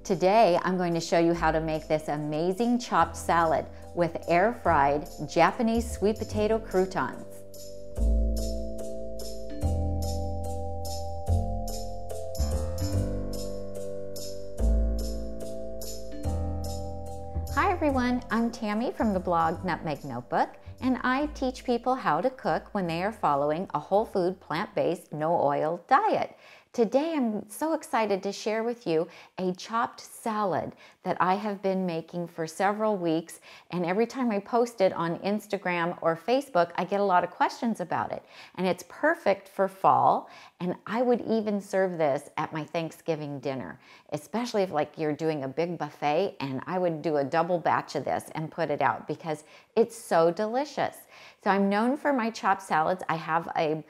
Today, I'm going to show you how to make this amazing chopped salad with air-fried Japanese sweet potato croutons. Hi everyone, I'm Tami from the blog Nutmeg Notebook, and I teach people how to cook when they are following a whole food, plant-based, no oil diet. Today I'm so excited to share with you a chopped salad that I have been making for several weeks, and every time I post it on Instagram or Facebook I get a lot of questions about it. And it's perfect for fall, and I would even serve this at my Thanksgiving dinner, especially if like you're doing a big buffet, and I would do a double batch of this and put it out because it's so delicious. So I'm known for my chopped salads. I have a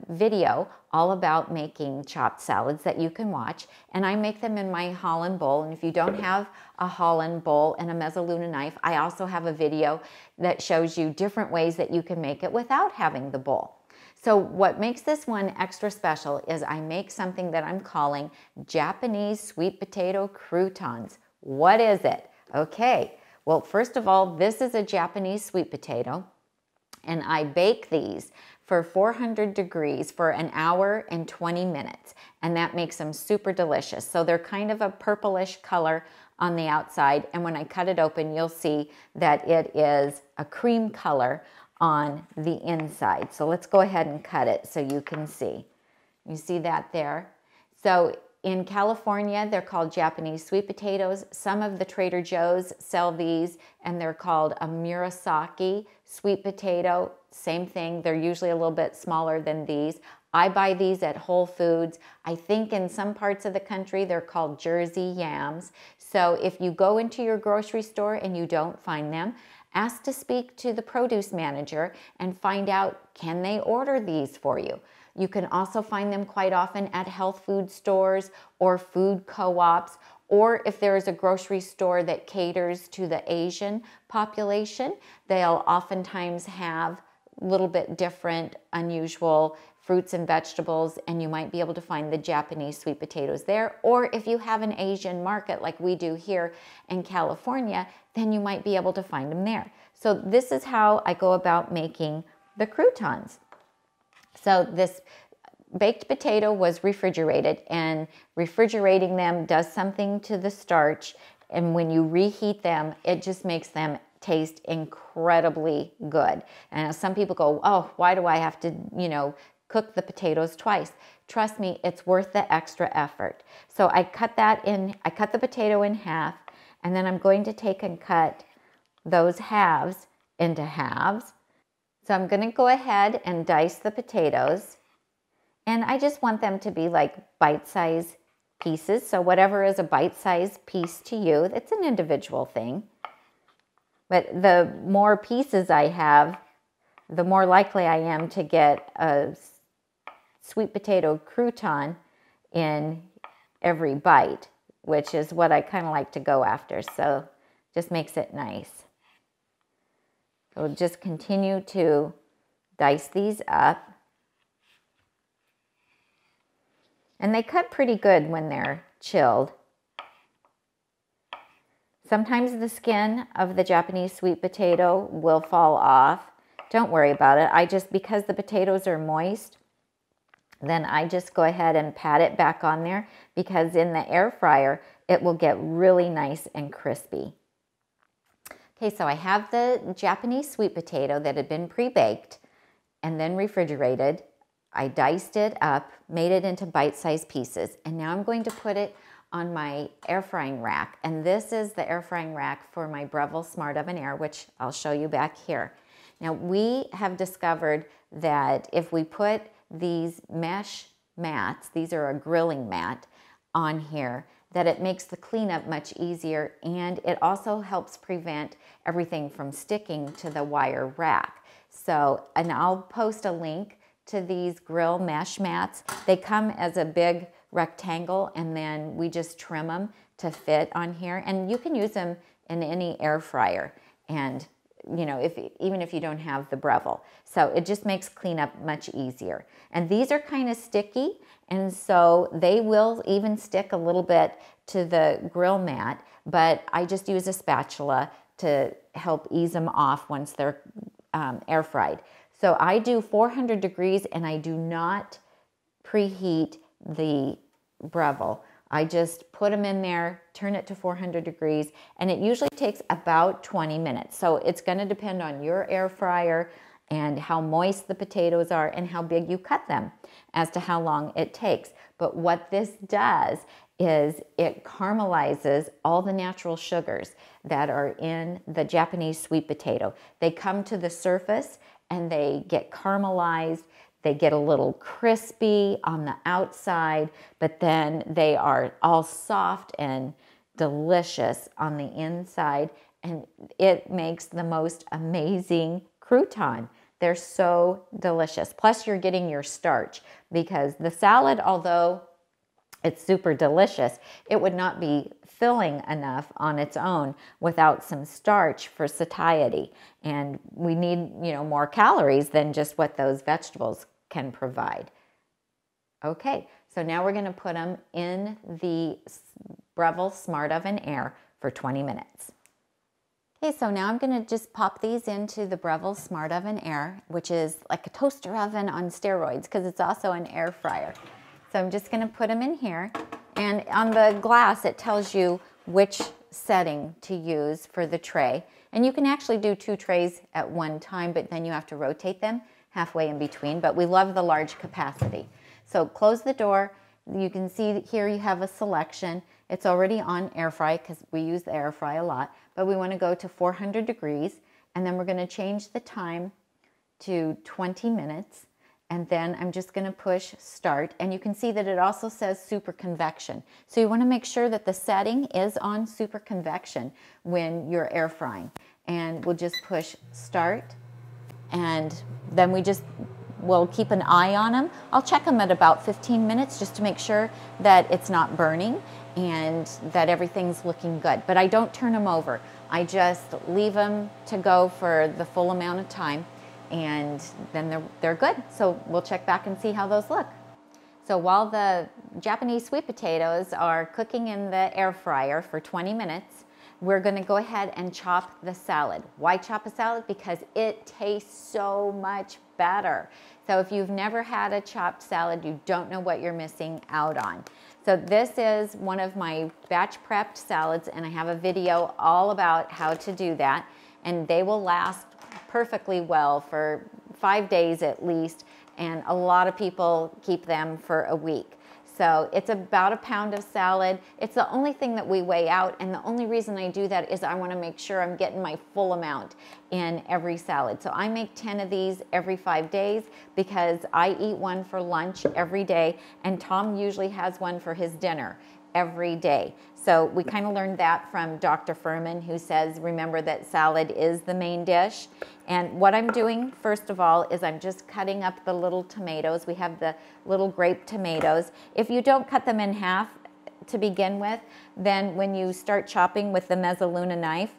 video all about making chopped salads that you can watch, and I make them in my Holland Bowl. And if you don't have a Holland Bowl and a mezzaluna knife, I also have a video that shows you different ways that you can make it without having the bowl. So what makes this one extra special is I make something that I'm calling Japanese Sweet Potato Croutons. What is it? Okay, well, first of all, this is a Japanese sweet potato, and I bake these for 400 degrees for an hour and 20 minutes, and that makes them super delicious. So they're kind of a purplish color on the outside, and when I cut it open, you'll see that it is a cream color on the inside. So let's go ahead and cut it so you can see. You see that there? So in California, they're called Japanese sweet potatoes. Some of the Trader Joe's sell these, and they're called a Murasaki sweet potato. Same thing, they're usually a little bit smaller than these. I buy these at Whole Foods. I think in some parts of the country, they're called Jersey yams. So if you go into your grocery store and you don't find them, ask to speak to the produce manager and find out, can they order these for you? You can also find them quite often at health food stores or food co-ops, or if there is a grocery store that caters to the Asian population, they'll oftentimes have a little bit different, unusual fruits and vegetables, and you might be able to find the Japanese sweet potatoes there. Or if you have an Asian market like we do here in California, then you might be able to find them there. So this is how I go about making the croutons. So this baked potato was refrigerated, and refrigerating them does something to the starch, and when you reheat them, it just makes them taste incredibly good. And some people go, oh, why do I have to, cook the potatoes twice? Trust me, it's worth the extra effort. So I cut the potato in half, and then I'm going to take and cut those halves into halves. So I'm going to go ahead and dice the potatoes, and I just want them to be like bite-sized pieces. So whatever is a bite-sized piece to you, it's an individual thing. But the more pieces I have, the more likely I am to get a sweet potato crouton in every bite, which is what I kind of like to go after. So just makes it nice. So just continue to dice these up. And they cut pretty good when they're chilled. Sometimes the skin of the Japanese sweet potato will fall off. Don't worry about it. Because the potatoes are moist, then I just go ahead and pat it back on there, because in the air fryer, it will get really nice and crispy. Okay, so I have the Japanese sweet potato that had been pre-baked and then refrigerated. I diced it up, made it into bite-sized pieces, and now I'm going to put it on my air frying rack. And this is the air frying rack for my Breville Smart Oven Air, which I'll show you back here. Now, we have discovered that if we put these mesh mats, these are a grilling mat, on here, that it makes the cleanup much easier, and it also helps prevent everything from sticking to the wire rack. So, and I'll post a link to these grill mesh mats. They come as a big rectangle, and then we just trim them to fit on here, and you can use them in any air fryer, and even if you don't have the Breville. So it just makes cleanup much easier. And these are kind of sticky, And so they will even stick a little bit to the grill mat, but I just use a spatula to help ease them off once they're air fried. So I do 400 degrees and I do not preheat the Breville. I just put them in there, turn it to 400 degrees, and it usually takes about 20 minutes. So it's going to depend on your air fryer and how moist the potatoes are and how big you cut them as to how long it takes. But what this does is it caramelizes all the natural sugars that are in the Japanese sweet potato. They come to the surface and they get caramelized. They get a little crispy on the outside, but then they are all soft and delicious on the inside, and it makes the most amazing crouton. They're so delicious. Plus, you're getting your starch, because the salad, although it's super delicious, it would not be filling enough on its own without some starch for satiety. And we need, more calories than just what those vegetables can provide. Okay, so now we're going to put them in the Breville Smart Oven Air for 20 minutes. Okay, so now I'm going to just pop these into the Breville Smart Oven Air, which is like a toaster oven on steroids because it's also an air fryer. So I'm just going to put them in here, and on the glass it tells you which setting to use for the tray. And you can actually do 2 trays at one time, but then you have to rotate them halfway in between, but we love the large capacity. So close the door. You can see here you have a selection. It's already on air fry because we use the air fry a lot, but we want to go to 400 degrees, and then we're going to change the time to 20 minutes. And then I'm just going to push start, and you can see that it also says super convection. So you want to make sure that the setting is on super convection when you're air frying. And we'll just push start, and then we'll keep an eye on them. I'll check them at about 15 minutes just to make sure that it's not burning and that everything's looking good. But I don't turn them over. I just leave them to go for the full amount of time, and then they're good. So we'll check back and see how those look. So while the Japanese sweet potatoes are cooking in the air fryer for 20 minutes, we're going to go ahead and chop the salad. Why chop a salad? Because it tastes so much better. So if you've never had a chopped salad, you don't know what you're missing out on. So this is one of my batch prepped salads, and I have a video all about how to do that, and they will last perfectly well for 5 days at least, and a lot of people keep them for a week. So it's about 1 pound of salad. It's the only thing that we weigh out, and the only reason I do that is I want to make sure I'm getting my full amount in every salad. So I make 10 of these every 5 days because I eat one for lunch every day, and Tom usually has one for his dinner every day. So we kind of learned that from Dr. Furman, who says, remember that salad is the main dish. And what I'm doing, first of all, is I'm just cutting up the little tomatoes. We have the little grape tomatoes. If you don't cut them in half to begin with, then when you start chopping with the mezzaluna knife,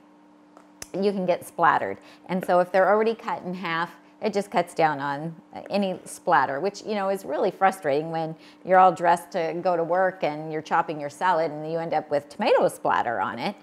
you can get splattered. And so if they're already cut in half, it just cuts down on any splatter, which, is really frustrating when you're all dressed to go to work and you're chopping your salad and you end up with tomato splatter on it.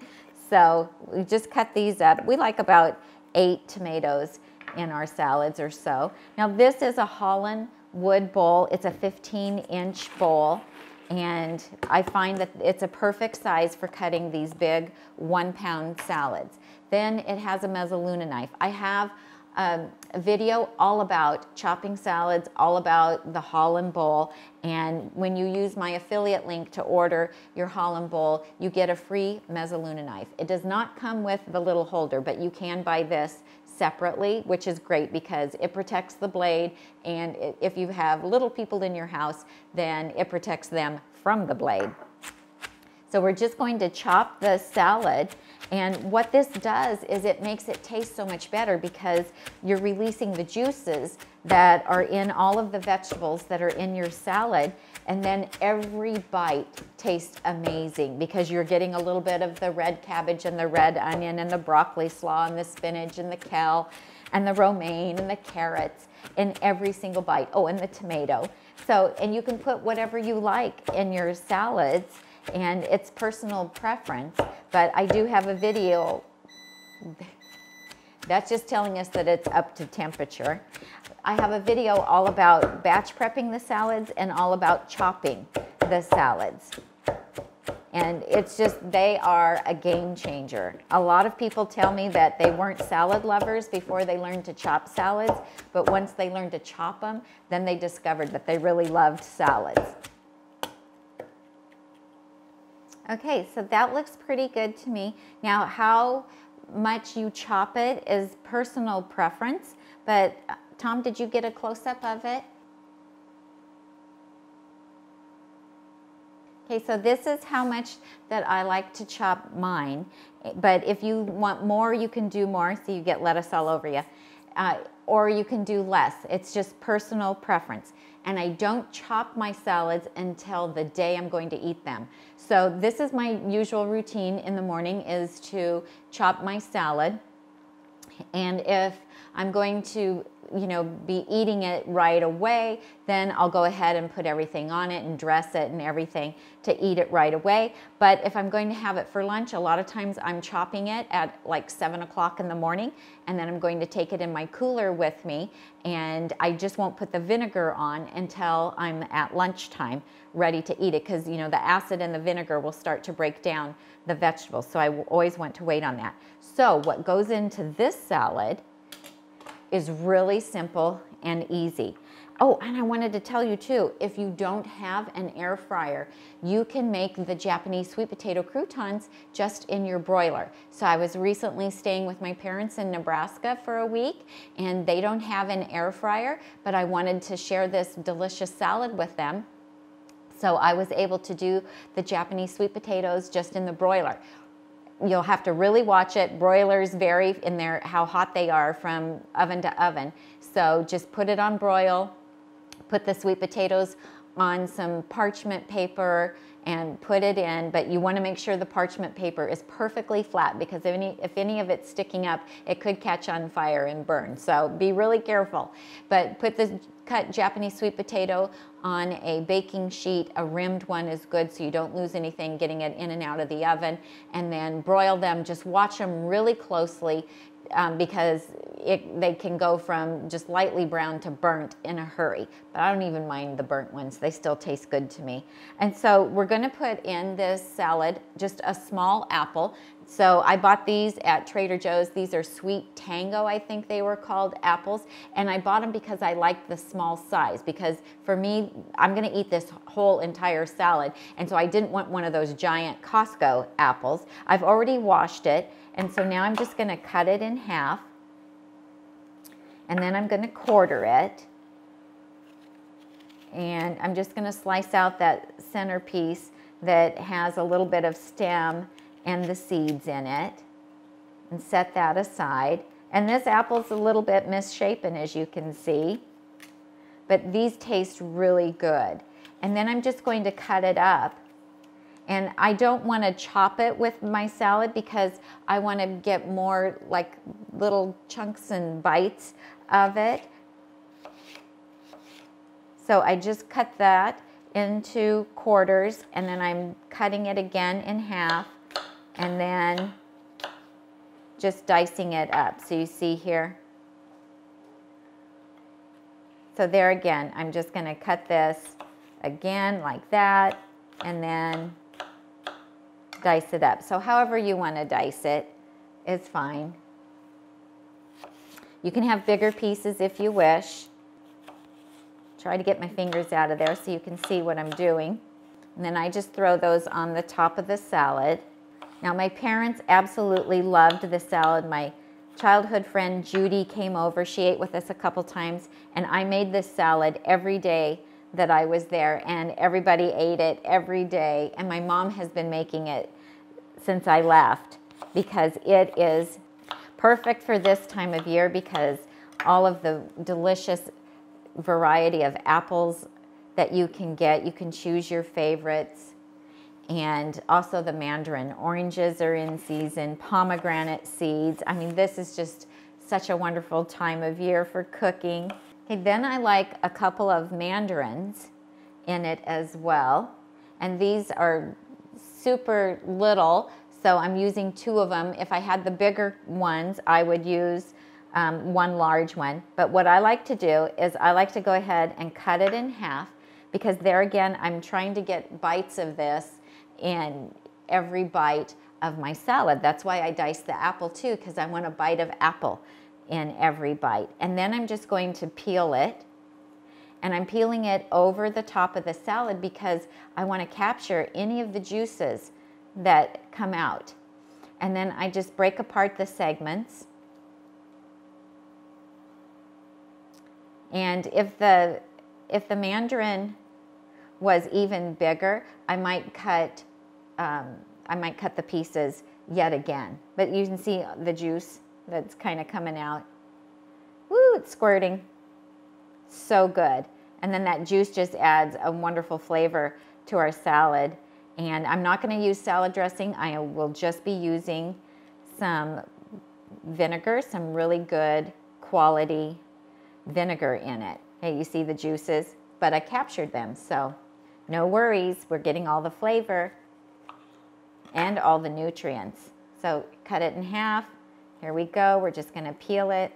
So we just cut these up. We like about 8 tomatoes in our salads or so. Now this is a Holland wood bowl. It's a 15-inch bowl, and I find that it's a perfect size for cutting these big 1 pound salads. Then it has a mezzaluna knife. I have a video all about chopping salads, all about the Holland Bowl, and when you use my affiliate link to order your Holland Bowl, you get a free mezzaluna knife. It does not come with the little holder, but you can buy this separately, which is great because it protects the blade, and if you have little people in your house, then it protects them from the blade. So we're just going to chop the salad, and what this does is it makes it taste so much better because you're releasing the juices that are in all of the vegetables that are in your salad, and then every bite tastes amazing because you're getting a little bit of the red cabbage and the red onion and the broccoli slaw and the spinach and the kale and the romaine and the carrots in every single bite. Oh, and the tomato. So, and you can put whatever you like in your salads, and it's personal preference, but I do have a video that's just telling us that it's up to temperature. I have a video all about batch prepping the salads and all about chopping the salads. And it's just, they are a game changer. A lot of people tell me that they weren't salad lovers before they learned to chop salads, but once they learned to chop them, then they discovered that they really loved salads. Okay, so that looks pretty good to me. Now, how much you chop it is personal preference, but Tom, did you get a close-up of it? Okay, so this is how much that I like to chop mine, but if you want more, you can do more, so you get lettuce all over you, or you can do less. It's just personal preference. And I don't chop my salads until the day I'm going to eat them. So this is my usual routine in the morning, is to chop my salad. And if I'm going to, you know, be eating it right away, then I'll go ahead and put everything on it and dress it and everything to eat it right away. But if I'm going to have it for lunch, a lot of times I'm chopping it at like 7 o'clock in the morning, and then I'm going to take it in my cooler with me, and I just won't put the vinegar on until I'm at lunchtime ready to eat it, because, you know, the acid in the vinegar will start to break down the vegetables. So I always want to wait on that. So what goes into this salad is really simple and easy. Oh, and I wanted to tell you too, if you don't have an air fryer, you can make the Japanese sweet potato croutons just in your broiler. So I was recently staying with my parents in Nebraska for a week, and they don't have an air fryer, but I wanted to share this delicious salad with them. So I was able to do the Japanese sweet potatoes just in the broiler. You'll have to really watch it. Broilers vary in how hot they are from oven to oven. So just put it on broil, put the sweet potatoes on some parchment paper and put it in, but you want to make sure the parchment paper is perfectly flat, because if any of it's sticking up, it could catch on fire and burn. So be really careful. But put the cut Japanese sweet potato on a baking sheet. A rimmed one is good, so you don't lose anything getting it in and out of the oven, and then broil them. Just watch them really closely, because they can go from just lightly brown to burnt in a hurry. But I don't even mind the burnt ones. They still taste good to me. And so we're going to put in this salad just a small apple. So I bought these at Trader Joe's. These are Sweet Tango, I think they were called, apples. And I bought them because I liked the small size, because for me, I'm going to eat this whole entire salad. And so I didn't want one of those giant Costco apples. I've already washed it. And so now I'm just going to cut it in half, and then I'm going to quarter it, and I'm just going to slice out that center piece that has a little bit of stem and the seeds in it, and set that aside. And this apple's a little bit misshapen, as you can see, but these taste really good. And then I'm just going to cut it up. And I don't want to chop it with my salad, because I want to get more like little chunks and bites of it. So I just cut that into quarters, and then I'm cutting it again in half, and then just dicing it up. So you see here. So there again, I'm just going to cut this again like that, and then dice it up. So however you want to dice it is fine. You can have bigger pieces if you wish. Try to get my fingers out of there so you can see what I'm doing. And then I just throw those on the top of the salad. Now my parents absolutely loved the salad. My childhood friend Judy came over. She ate with us a couple times, and I made this salad every day that I was there, and everybody ate it every day. And my mom has been making it since I left, because it is perfect for this time of year, because all of the delicious variety of apples that you can get, you can choose your favorites. And also the mandarin. Oranges are in season, pomegranate seeds. I mean, this is just such a wonderful time of year for cooking. Okay, then I like a couple of mandarins in it as well. And these are super little, so I'm using 2 of them. If I had the bigger ones, I would use 1 large one. But what I like to do is I like to go ahead and cut it in half, because there again, I'm trying to get bites of this in every bite of my salad. That's why I dice the apple too, because I want a bite of apple in every bite. And then I'm just going to peel it. And I'm peeling it over the top of the salad because I want to capture any of the juices that come out. And then I just break apart the segments. And if the mandarin was even bigger, I might cut the pieces yet again. But you can see the juice that's kind of coming out. Woo, it's squirting. So good. And then that juice just adds a wonderful flavor to our salad. And I'm not going to use salad dressing. I will just be using some vinegar, some really good quality vinegar in it. Hey, you see the juices, but I captured them, so no worries. We're getting all the flavor and all the nutrients. So cut it in half. Here we go. We're just going to peel it.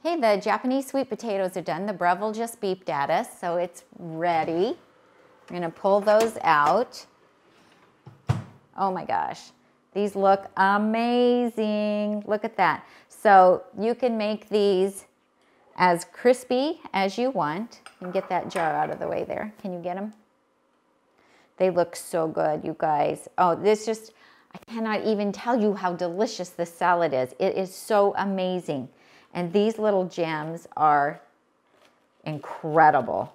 Okay, the Japanese sweet potatoes are done. The Breville just beeped at us, so it's ready. We're gonna pull those out. Oh my gosh, these look amazing. Look at that. So you can make these as crispy as you want. And get that jar out of the way there. Can you get them? They look so good, you guys. Oh, I cannot even tell you how delicious this salad is. It is so amazing. And these little gems are incredible.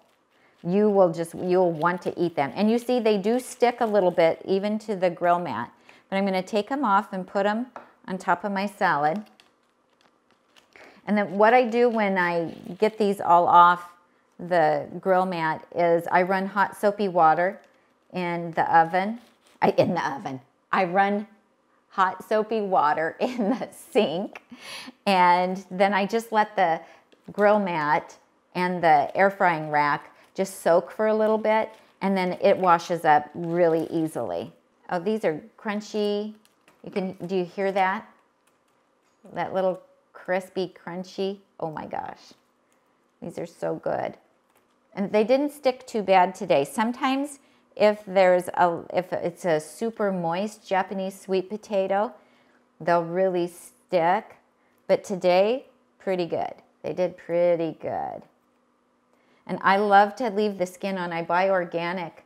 You'll want to eat them. And you see they do stick a little bit even to the grill mat. But I'm going to take them off and put them on top of my salad. And then what I do when I get these all off the grill mat is I run hot soapy water in the oven. I run hot soapy water in the sink, and then I just let the grill mat and the air frying rack just soak for a little bit, and then it washes up really easily. Oh, these are crunchy. Do you hear that? That little crispy crunchy. Oh my gosh, these are so good. And they didn't stick too bad today. Sometimes if it's a super moist Japanese sweet potato, they'll really stick. But today, pretty good. They did pretty good. And I love to leave the skin on. I buy organic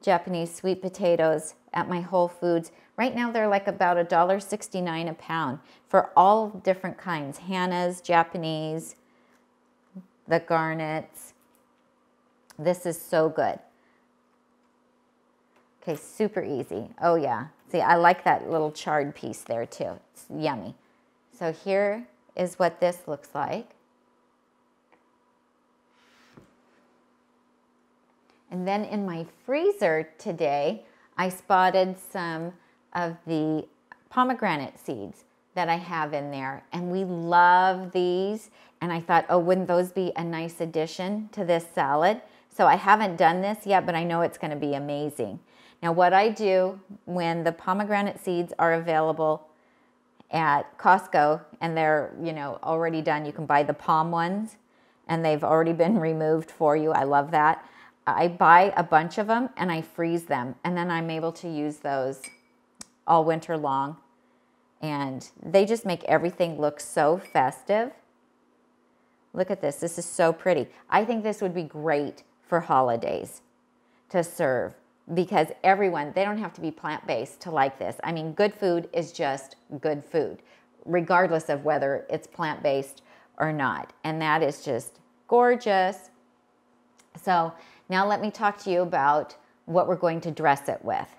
Japanese sweet potatoes at my Whole Foods. Right now they're like about $1.69 a pound for all different kinds. Hannah's, Japanese, the garnets. This is so good. Okay, super easy. Oh yeah. See, I like that little charred piece there too. It's yummy. So here is what this looks like. And then in my freezer today, I spotted some of the pomegranate seeds that I have in there. And we love these. And I thought, oh, wouldn't those be a nice addition to this salad? So I haven't done this yet, but I know it's going to be amazing. Now what I do when the pomegranate seeds are available at Costco and they're, already done, you can buy the palm ones and they've already been removed for you. I love that. I buy a bunch of them and I freeze them, and then I'm able to use those all winter long. And they just make everything look so festive. Look at this. This is so pretty. I think this would be great for holidays to serve, because they don't have to be plant-based to like this. I mean, good food is just good food, regardless of whether it's plant-based or not. And that is just gorgeous. So now let me talk to you about what we're going to dress it with.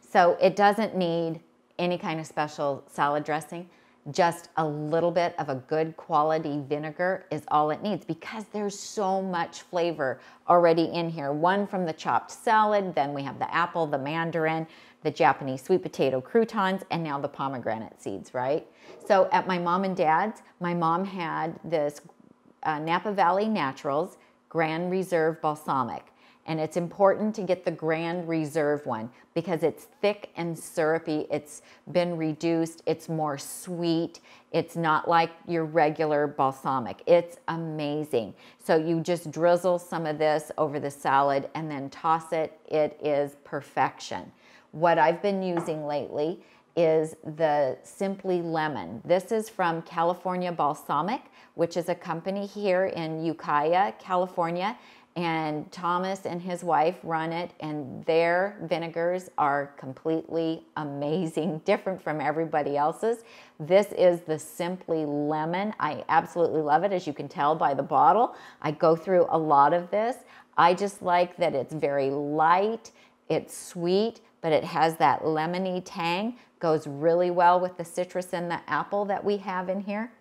So it doesn't need any kind of special salad dressing. Just a little bit of a good quality vinegar is all it needs because there's so much flavor already in here. One from the chopped salad, then we have the apple, the mandarin, the Japanese sweet potato croutons, and now the pomegranate seeds, right? So at my mom and dad's, my mom had this Napa Valley Naturals Grand Reserve balsamic. And it's important to get the Grand Reserve one because it's thick and syrupy. It's been reduced. It's more sweet. It's not like your regular balsamic. It's amazing. So you just drizzle some of this over the salad and then toss it. It is perfection. What I've been using lately is the Simply Lemon. This is from California Balsamic, which is a company here in Ukiah, California. And Thomas and his wife run it, and their vinegars are completely amazing, different from everybody else's. This is the Simply Lemon. I absolutely love it, as you can tell by the bottle. I go through a lot of this. I just like that it's very light, it's sweet, but it has that lemony tang. Goes really well with the citrus and the apple that we have in here.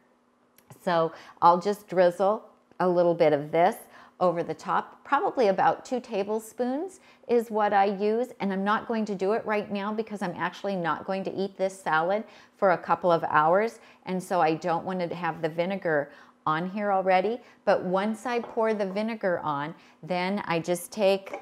So I'll just drizzle a little bit of this over the top. Probably about 2 tablespoons is what I use, and I'm not going to do it right now because I'm actually not going to eat this salad for a couple of hours, and so I don't want to have the vinegar on here already. But once I pour the vinegar on, then I just take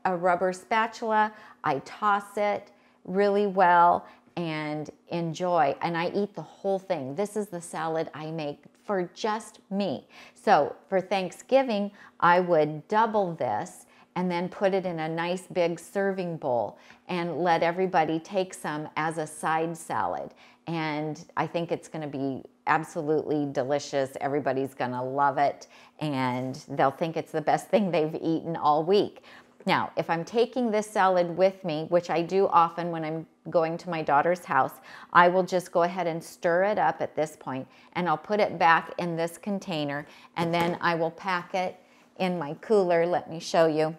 a rubber spatula, I toss it really well and enjoy, and I eat the whole thing. This is the salad I make for just me. So for Thanksgiving, I would double this and then put it in a nice big serving bowl and let everybody take some as a side salad. And I think it's gonna be absolutely delicious. Everybody's gonna love it, and they'll think it's the best thing they've eaten all week. Now, if I'm taking this salad with me, which I do often when I'm going to my daughter's house, I will just go ahead and stir it up at this point, and I'll put it back in this container, and then I will pack it in my cooler. Let me show you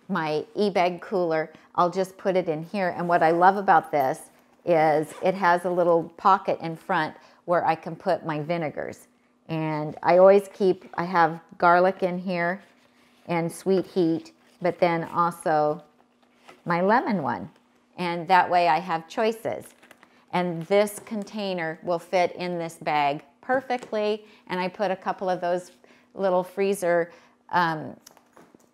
my eBag cooler. I'll just put it in here, and what I love about this is it has a little pocket in front where I can put my vinegars. And I always I have garlic in here and sweet heat, but then also my lemon one. And that way I have choices. And this container will fit in this bag perfectly. And I put a couple of those little freezer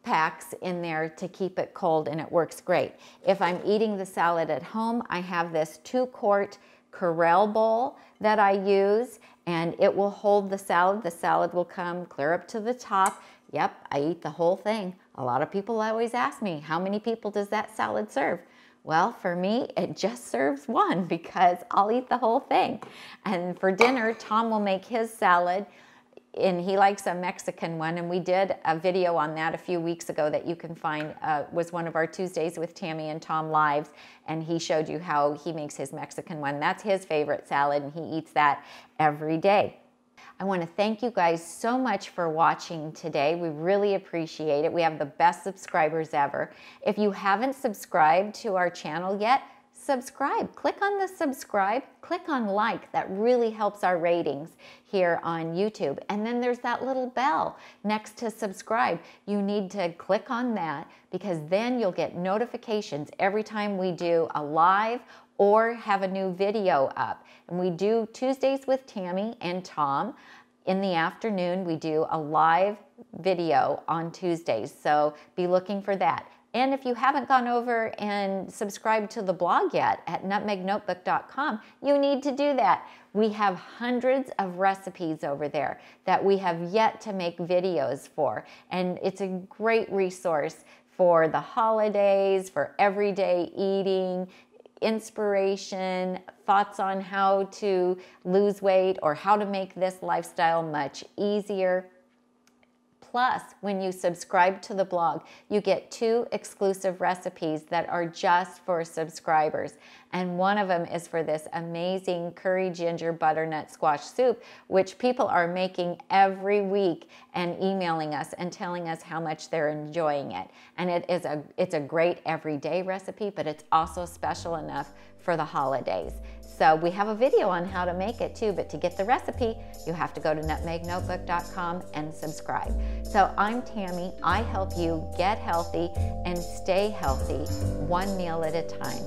packs in there to keep it cold, and it works great. If I'm eating the salad at home, I have this 2-quart Kramer bowl that I use, and it will hold the salad. The salad will come clear up to the top. Yep, I eat the whole thing. A lot of people always ask me, how many people does that salad serve? Well, for me, it just serves one because I'll eat the whole thing. And for dinner, Tom will make his salad, and he likes a Mexican one, and we did a video on that a few weeks ago that you can find, was one of our Tuesdays with Tami and Tom lives, and he showed you how he makes his Mexican one. That's his favorite salad, and he eats that every day. I want to thank you guys so much for watching today. We really appreciate it. We have the best subscribers ever. If you haven't subscribed to our channel yet, subscribe. Click on the subscribe, click on like. That really helps our ratings here on YouTube. And then there's that little bell next to subscribe. You need to click on that because then you'll get notifications every time we do a live or have a new video up. And we do Tuesdays with Tami and Tom. In the afternoon, we do a live video on Tuesdays, so be looking for that. And if you haven't gone over and subscribed to the blog yet at nutmegnotebook.com, you need to do that. We have hundreds of recipes over there that we have yet to make videos for, and it's a great resource for the holidays, for everyday eating, inspiration, thoughts on how to lose weight or how to make this lifestyle much easier. Plus, when you subscribe to the blog, you get 2 exclusive recipes that are just for subscribers. And one of them is for this amazing curry ginger butternut squash soup, which people are making every week and emailing us and telling us how much they're enjoying it. And it's a great everyday recipe, but it's also special enough for the holidays. So we have a video on how to make it too, but to get the recipe, you have to go to nutmegnotebook.com and subscribe. So I'm Tami. I help you get healthy and stay healthy, one meal at a time.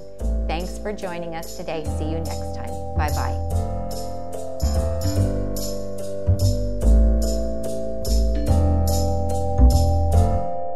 Thanks for joining us today. See you next time. Bye-bye.